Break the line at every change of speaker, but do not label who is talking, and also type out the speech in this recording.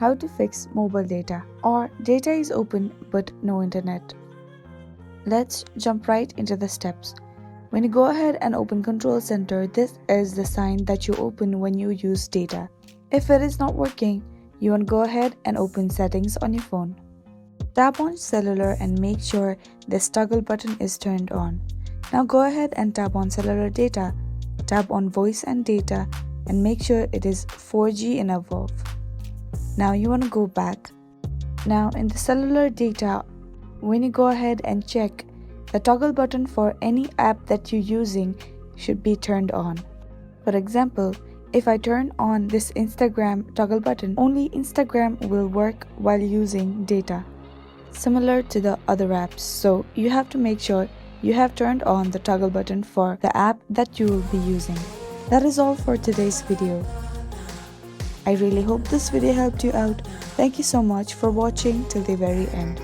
how to fix mobile data or data is open but no internet. Let's jump right into the steps. When you go ahead and open Control Center, this is the sign that you open when you use data. If it is not working, you want to go ahead and open Settings on your phone. Tap on Cellular and make sure this toggle button is turned on. Now go ahead and tap on Cellular Data. Tap on Voice and Data and make sure it is 4G and above. Now you want to go back. Now in the Cellular Data, when you go ahead and check, the toggle button for any app that you're using should be turned on. For example, if I turn on this Instagram toggle button, only Instagram will work while using data, similar to the other apps. So you have to make sure you have turned on the toggle button for the app that you will be using. That is all for today's video. I really hope this video helped you out. Thank you so much for watching till the very end.